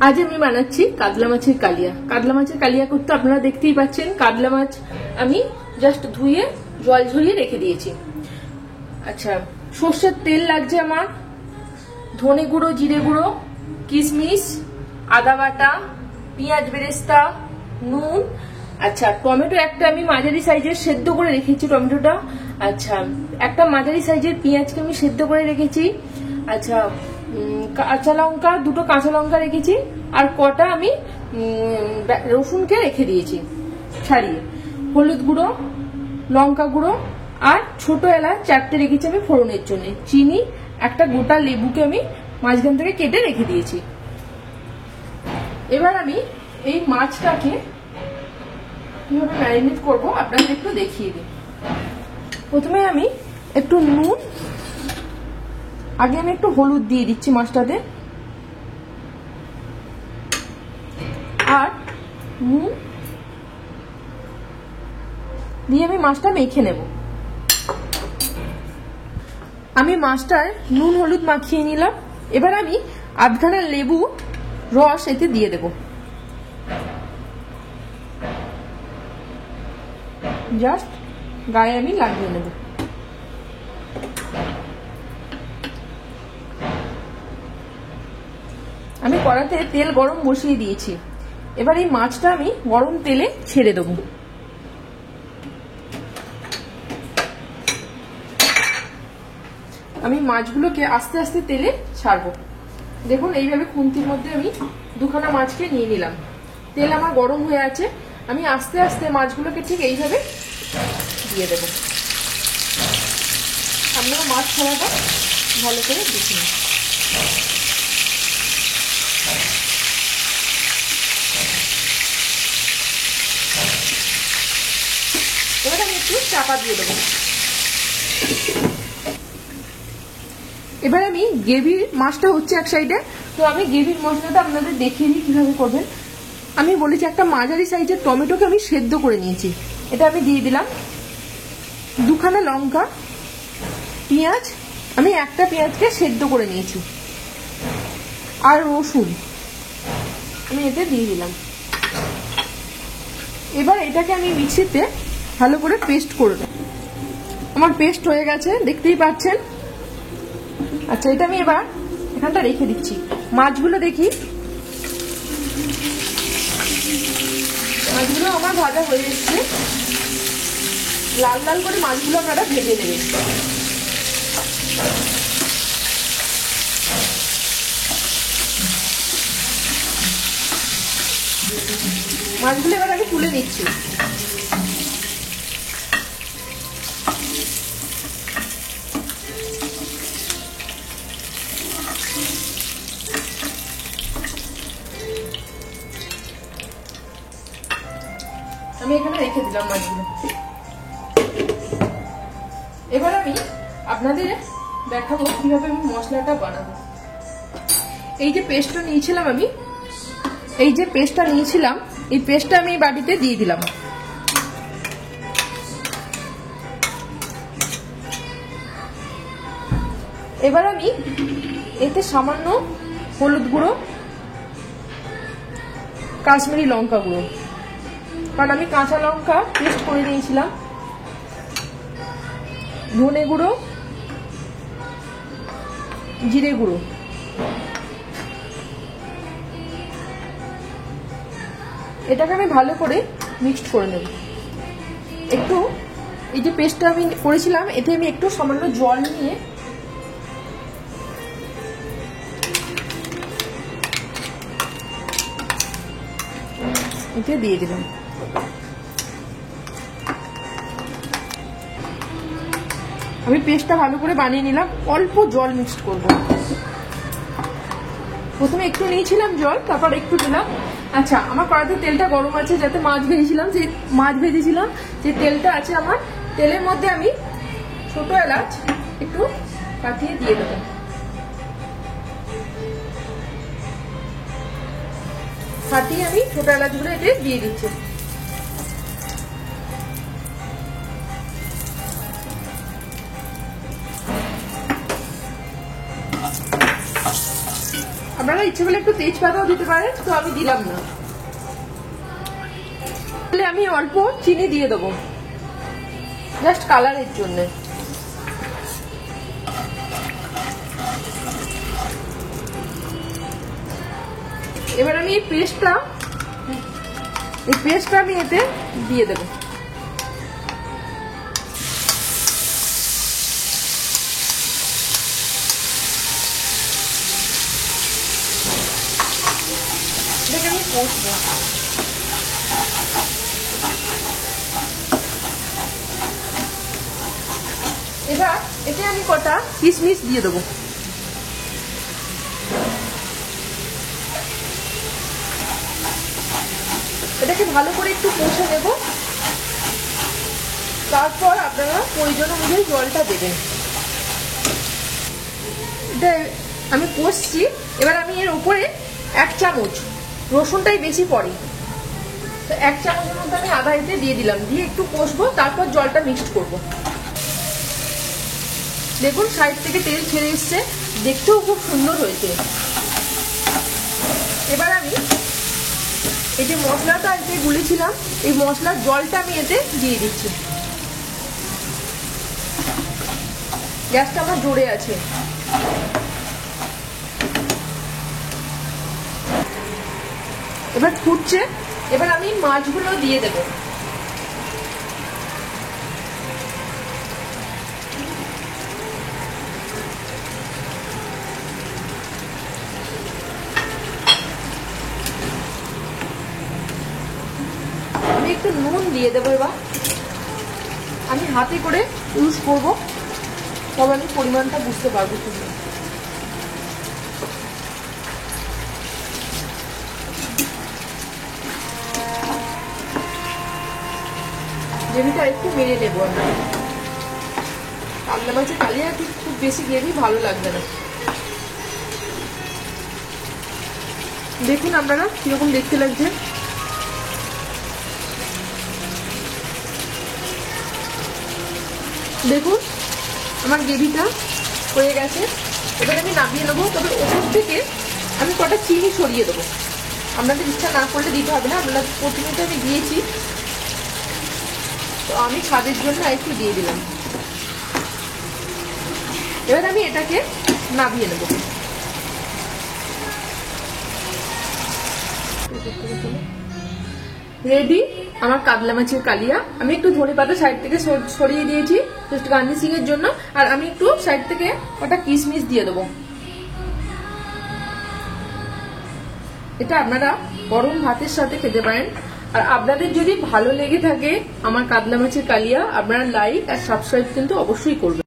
আজ আমি বানাচ্ছি কাতলা মাছের কালিয়া। কাতলা মাছের কালিয়া করতে আপনারা দেখতেই পাচ্ছেন, কাতলা মাছ আমি জাস্ট ধুয়ে জল ঝরিয়ে রেখে দিয়েছি। আচ্ছা, সর্ষের তেল লাগছে আমার, ধনে গুঁড়ো, জিরে গুঁড়ো, কিশমিশ, আদা বাটা, পেঁয়াজ বেরেস্তা, নুন। আচ্ছা, টমেটো একটা আমি মাঝারি সাইজের সেদ্ধ করে রেখেছি টমেটোটা। আচ্ছা, একটা মাঝারি সাইজের পেঁয়াজকে আমি সেদ্ধ করে রেখেছি। আচ্ছা, কাঁচা লঙ্কা, দুটো কাঁচা লঙ্কা রেখেছি, আর কটা আমি রসুনকে রেখে দিয়েছি ছাড়িয়ে। হলুদ গুঁড়ো, লঙ্কা গুঁড়ো, আর ছোট এলাচ 4টে রেখেছি আমি ফোড়নের জন্য। চিনি, একটা গোটা লেবুকে আমি মাঝখান থেকে কেটে রেখে দিয়েছি। এবার আমি এই মাছটাকে কিভাবে ম্যারিনেট করবো আপনাদের একটু দেখিয়ে দিই। প্রথমে আমি একটু নুন, আগে আমি একটু হলুদ দিয়ে দিচ্ছি মাছটাতে, আর নুন দিয়ে আমি মাছটা মেখে নেব। আমি মাছটায় নুন হলুদ মাখিয়ে নিলাম। এবার আমি আধখানা লেবু রস এতে দিয়ে দেব। জাস্ট গায়ে আমি লাগিয়ে নেব। আমি কড়াতে তেল গরম বসিয়ে দিয়েছি। এবার এই মাছটা আমি গরম তেলে ছেড়ে দেবো। আমি মাছগুলোকে আস্তে আস্তে তেলে ছাড়বো। দেখুন, এইভাবে খুন্তির মধ্যে আমি দুখানা মাছকে নিয়ে নিলাম। তেল আমার গরম হয়ে আছে, আমি আস্তে আস্তে মাছগুলোকে ঠিক এইভাবে দিয়ে দেব। আপনারা মাছ ছাড়াটা ভালো করে দেখে নিন। এবার আমি একটু চাপা দিয়ে দেবো। এবার আমি গ্রেভির মাছটা হচ্ছে এক সাইডে, তো আমি গ্রেভির মশলাটা আপনাদের দেখিয়ে দিই কিভাবে করবেন। আমি বলেছি একটা মাঝারি সাইজের টমেটোকে আমি সেদ্ধ করে নিয়েছি, এটা আমি দিয়ে দিলাম। দুখানা লঙ্কা, পেঁয়াজ, আমি একটা পেঁয়াজকে সেদ্ধ করে নিয়েছি, আর রসুন আমি এতে দিয়ে দিলাম। এবার এটাকে আমি মিক্সিতে ভালো করে পেস্ট করে দেব। আমার পেস্ট হয়ে গেছে, দেখতেই পাচ্ছেন। আচ্ছা, এটা আমি এবার এখানটা রেখে দিচ্ছি। মাছগুলো দেখি, মাছগুলো আমার ভাজা হয়ে এসছে। লাল লাল করে মাছগুলো আপনারা ভেজে নেবেন। মাছগুলো এবার আমি তুলে নিচ্ছি। আমি এখানে রেখে দিলাম মাছগুলো। এবার আমি আপনাদের দেখাবো কিভাবে আমি মশলাটা বানাবো। এই যে পেস্টটা নিয়েছিলাম আমি, এই পেস্টটা আমি বাটিতে দিয়ে দিলাম। এবার আমি এতে সামান্য হলুদ গুঁড়ো, কাশ্মীরি লঙ্কা গুঁড়ো, কারণ আমি কাঁচা লঙ্কা পেস্ট করে নিয়েছিলাম, ধনে গুঁড়ো, জিরে গুঁড়ো, এটাকে আমি ভালো করে মিক্সড করে নেব। একটু এই যে পেস্টটা আমি করেছিলাম, এতে আমি একটু সামান্য জল নিয়ে এতে দিয়ে দিলাম। আমি পেস্টটা ভালো করে বানিয়ে নিলাম। অল্প জল মিক্স করব। প্রথমে একটু নিয়েছিলাম জল, তারপর একটু দিলাম। আচ্ছা, আমার কড়াতে তেলটা গরম আছে, যাতে মাছ ভেজেছিলাম যে তেলটা আছে আমার, তেলের মধ্যে আমি ছোট এলাচ একটু কাটিয়ে দিয়ে দেবো। ফাটিয়ে আমি ছোট এলাচগুলো এতে দিয়ে দিচ্ছি। আপনারা আপনারা ইচ্ছে করলে একটু তেজপাতাও দিতে পারেন, তো আমি দিলাম না। তাহলে আমি অল্প চিনি দিয়ে দেবো জাস্ট কালারের জন্য। এবার আমি এই পেস্টটা আমি এতে দিয়ে দেবো। এটাকে আমি কষবো। এবার এতে আমি কটা কিশমিশ দিয়ে দেবো। এটাকে ভালো করে একটু কষে নেব, তারপর আপনারা প্রয়োজন অনুযায়ী জলটা দেবেন। এটা আমি কষছি। এবার আমি এর উপরে 1 চামচ, রসুনটাই বেশি পড়ে, তো 1 চামচের মধ্যে আমি আদা এতে দিয়ে দিলাম, দিয়ে একটু কষবো, তারপর জলটা মিক্সড করব। দেখুন সাইড থেকে তেল ছেড়ে এসছে, দেখতেও খুব সুন্দর হয়েছে। এবার আমি এই যে মশলাটা এতে গুলেছিলাম, এই মশলার জলটা আমি এতে দিয়ে দিচ্ছি। গ্যাসটা আমার জোরে আছে। এবার ফুটছে, এবার আমি মাছগুলো দিয়ে দেব। আমি একটু নুন দিয়ে দেবো। এবার আমি হাতে করে ইউজ করব, তবে আমি পরিমাণটা বুঝতে পারবো। গ্রেভিটা একটু মেরে নেবো আমরা। কাতলা মাছের কালিয়া খুব বেশি গ্রেভি ভালো লাগবে না। দেখুন আপনারা কিরকম দেখতে লাগছে। দেখুন আমার গ্রেভিটা হয়ে গেছে। এবার আমি নামিয়ে নেবো, তবে ওপর থেকে আমি কটা চিনি সরিয়ে দেবো। আপনাদের ইচ্ছা না করলে দিতে হবে না, আপনাদের প্রথমে তো আমি দিয়েছি, তো আমি স্বাদের জন্য একটু দিয়ে দিলাম। এবার আমি এটাকে নামিয়ে নেব। রেডি আমার কাতলা মাছের কালিয়া। আমি একটু ধনেপাতা সাইড থেকে সরিয়ে দিয়েছি জাস্ট গার্নিশিং এর জন্য, আর আমি একটু সাইড থেকে ওটা কিশমিশ দিয়ে দেবো। এটা আপনারা গরম ভাতের সাথে খেতে পারেন। আর আপনাদের যদি ভালো লেগে থাকে আমার কাতলা মাছের কালিয়া, আপনারা লাইক আর সাবস্ক্রাইব কিন্তু অবশ্যই করবেন।